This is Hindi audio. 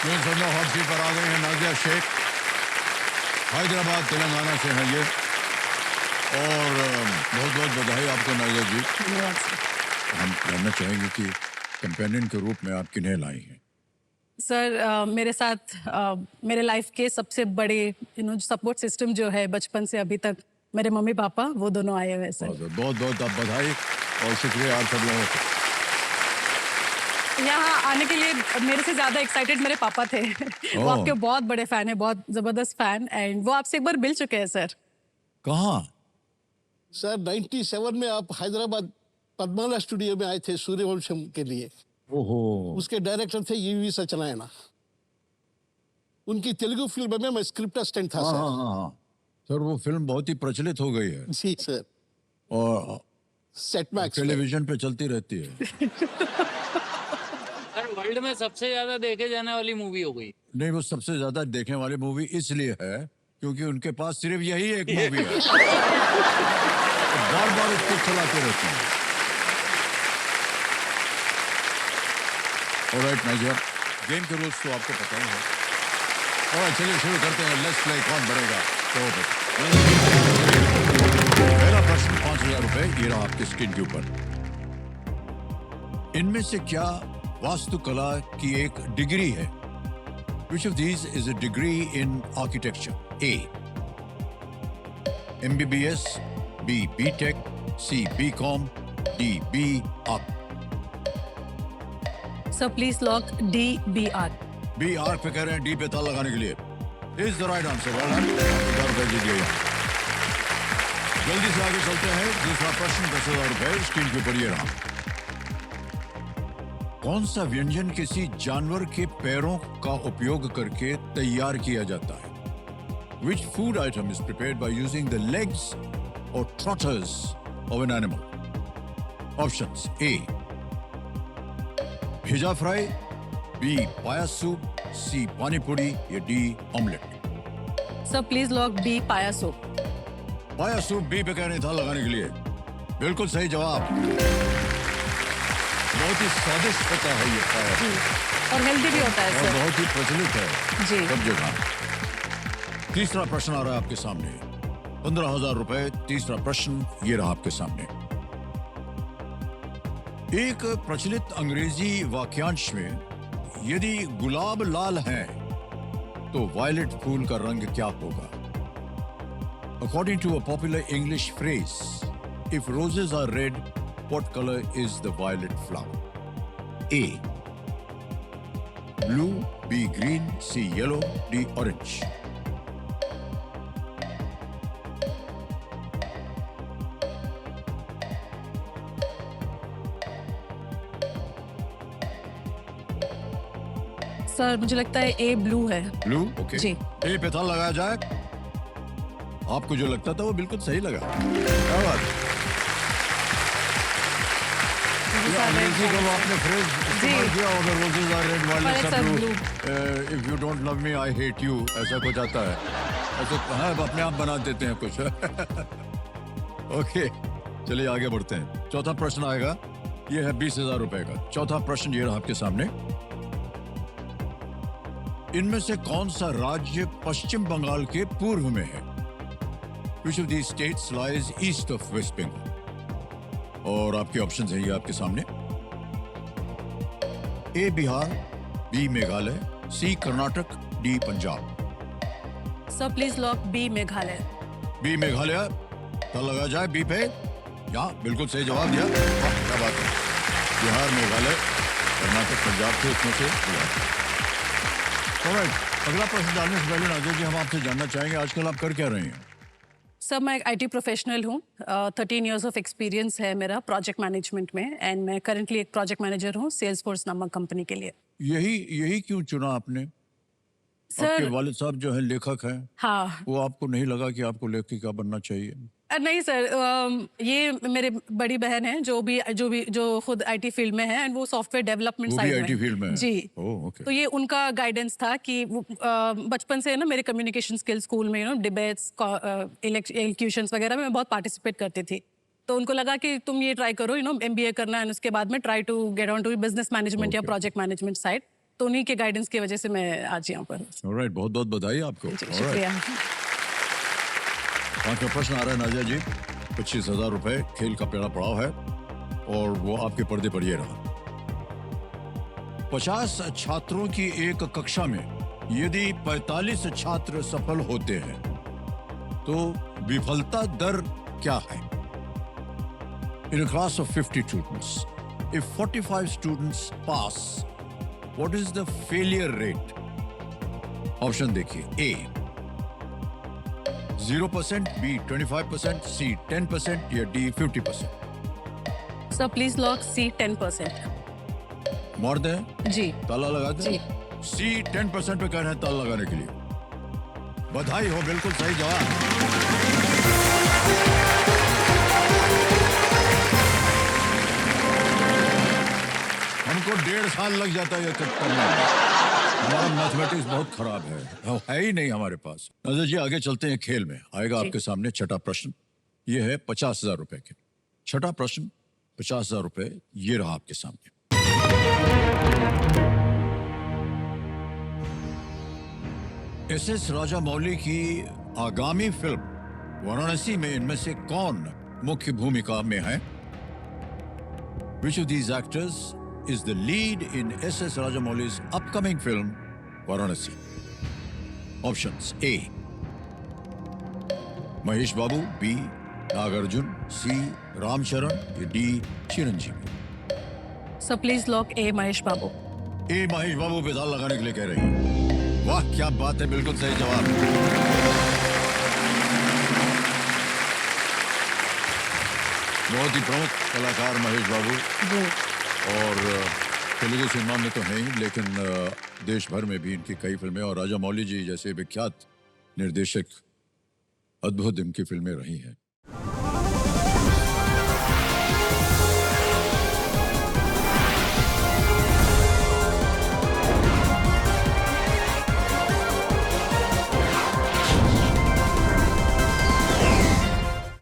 जो सब हॉट सीट पर आ गए हैं नाज़िया शेख, हैदराबाद तेलंगाना से हैं ये। और बहुत बहुत बधाई आपको नाज़िया जी। धन्यवाद सर। हम जानना चाहेंगे कि कंपेनियन के रूप में आप किन्हें लाई हैं? सर मेरे साथ मेरे लाइफ के सबसे बड़े सपोर्ट सिस्टम जो है बचपन से अभी तक, मेरे मम्मी पापा, वो दोनों आए हुए हैं सर। बहुत बहुत आप बधाई और शुक्रिया आप सब लोगों को। यहाँ आने के लिए मेरे से ज्यादा एक्साइटेड मेरे पापा थे। वो आपके बहुत बड़े फैन है, बहुत जबरदस्त फैन, एंड वो आपसे एक बार मिल चुके हैं सर। कहाँ? सर 97 में आप हैदराबाद पद्माला स्टूडियो में आए थे सूर्यवंशम के लिए। ओहो। उसके डायरेक्टर थे यूवी सत्यनारायण। उनकी तेलुगु फिल्म में मैं स्क्रिप्ट असिस्टेंट था सर। हाँ। सर वो फिल्म बहुत ही प्रचलित हो गई है जी सर। और सेटबैक्स टेलीविजन पे चलती रहती है। सर वर्ल्ड में सबसे ज्यादा देखे जाने वाली मूवी हो गई। नहीं, वो सबसे ज्यादा देखने वाली मूवी इसलिए है क्योंकि उनके पास सिर्फ यही एक मूवी है। बार बार उसको चलाते रहते हैं। ऑलराइट नाज़िया, गेम के रूल्स तो आपको पता ही है। और चलिए शुरू करते हैं। लेट्स प्ले कौन बनेगा तो। पहला प्रश्न 5,000 रुपए, ये रहा आपके स्क्रीन के ऊपर। इनमें से क्या वास्तुकला की एक डिग्री है? Which of these is a degree in architecture? A. MBBS, B. BTech, C. BCom, D. B. Arch. Sir please lock D B R. B. Arch पे कह रहे हैं, D पे ताला लगाने के लिए। Is the right answer. Well done. 10,000 रुपए जीत गए। जल्दी से आगे चलते हैं। दूसरा प्रश्न 10,000 रुपए स्क्रीन के ऊपर ये रहा। कौन सा व्यंजन किसी जानवर के पैरों का उपयोग करके तैयार किया जाता है? Which food item is prepared by using the legs or trotters of an animal? Options: A. Bheja fry, B. Paya soup, C. Pani puri, या D. Omelette. Sir please lock B paya soup. Paya soup B पे कहने था लगाने के लिए। बिल्कुल सही जवाब। बहुत ही स्वादिष्ट होता है ये पाया सूप और हेल्दी भी होता है और सर। बहुत ही प्रचलित है जी। सब जगह। तीसरा प्रश्न आ रहा है आपके सामने। 15,000 रुपए। तीसरा प्रश्न ये रहा आपके सामने। एक प्रचलित अंग्रेजी वाक्यांश में यदि गुलाब लाल है तो वायलेट फूल का रंग क्या होगा? According to a popular English phrase, if roses are red, what color is the violet flower? A. Blue, B. Green, C. Yellow, D. Orange. Sir मुझे लगता है ए ब्लू है। Blue, okay. जी। A पे था लगाया जाए। आपको जो लगता था वो बिल्कुल सही लगा। क्या बात है? अंग्रेजी का वो आपने फ्रेज इस्तेमाल किया होगा, roses are red violets are blue, if you don't love me I hate you, ऐसा कुछ आता है। ऐसा हाँ, अपने आप बना देते हैं कुछ। ओके, चलिए आगे बढ़ते हैं। चौथा प्रश्न आएगा, ये है 20,000 रुपए का। चौथा प्रश्न ये रहा आपके सामने। इनमें से कौन सा राज्य पश्चिम बंगाल के पूर्व में है? Which of these states lies east of West Bengal? और आपके ऑप्शंस हैं ये आपके सामने। A Bihar, B Meghalaya, C Karnataka, D Punjab. Sir please lock B Meghalaya. B Meghalaya तो लगा जाए बी पे। यहाँ बिल्कुल सही जवाब दिया। वाह, क्या बात है। बिहार, मेघालय, कर्नाटक, पंजाब थे इसमें से। ऑलराइट, अगला प्रश्न डालने से पहले नाज़िया जी हम आपसे जानना चाहेंगे आजकल आप कर क्या रहे हैं? सर मैं एक आईटी प्रोफेशनल हूँ। 13 इयर्स ऑफ एक्सपीरियंस है मेरा प्रोजेक्ट मैनेजमेंट में, एंड मैं करंटली एक प्रोजेक्ट मैनेजर हूँ सेल्सफोर्स नामक कंपनी के लिए। यही क्यों चुना आपने? सर आपके वालिद साहब जो है लेखक हैं, हाँ। वो आपको नहीं लगा कि आपको लेखिका बनना चाहिए? नहीं सर, ये मेरे बड़ी बहन है जो खुद आईटी फील्ड में है, एंड वो सॉफ्टवेयर डेवलपमेंट साइड में आईटी फील्ड में है। जी। ओह, ओके। तो ये उनका गाइडेंस था कि बचपन से ना मेरे कम्युनिकेशन स्किल स्कूल में डिबेट्स, इलेक्यूशंस वगैरह में मैं बहुत पार्टिसिपेट करती थी। तो उनको लगा कि तुम ये ट्राई करो, एमबीए करना, एंड उसके बाद में try to get on to business management या प्रोजेक्ट मैनेजमेंट साइड। तो उन्हीं के गाइडेंस की वजह से मैं आज यहाँ पर हूँ। ऑलराइट, बहुत बहुत बधाई आपको। जी, ऑलराइट, शुक्रिया। पांचवा प्रश्न आ रहा है नाजिया जी। 25,000 रुपए खेल का पहला पड़ाव है और वो आपके पर्दे पर ये रहा। 50 छात्रों की एक कक्षा में यदि 45 छात्र सफल होते हैं तो विफलता दर क्या है? In a class of 50 students, if 45 students pass, what is the failure rate? Option देखिए। A 0%, B 25%, C 10% या D 50%। Sir please lock C 10%। मार दें, जी ताला लगा दें। जी। C 10% पे कह रहे हैं ताला लगाने के लिए। बधाई हो, बिल्कुल सही जवाब। हमको 1.5 साल लग जाता है ये करने में। हमारा मैथमेटिक्स बहुत खराब है ही नहीं हमारे पास। नजर जी आगे चलते हैं खेल में। आएगा जी। आपके सामने छठा प्रश्न। ये है 50,000 रुपए के। छठा प्रश्न 50,000 रुपए ये रहा आपके सामने। एस राजामौली की आगामी फिल्म वाराणसी में इनमें से कौन मुख्य भूमिका में है? Which of these actors is the lead in S.S. Rajamouli's upcoming film Varanasi? Options: A. Mahesh Babu, B. Nagarjun, C. Ram Charan, D. Chiranjeevi। Sir please lock A Mahesh Babu. A Mahesh Babu पे दाल लगाने के लिए कह रही है। वाह क्या बात है, बिल्कुल सही जवाब। बहुत ही प्रमुख कलाकार महेश बाबू जी और तेलुगु सिनेमा में तो हैं ही, लेकिन देश भर में भी इनकी कई फिल्में और राजामौली जी जैसे विख्यात निर्देशक अद्भुत इनकी फिल्में रही हैं।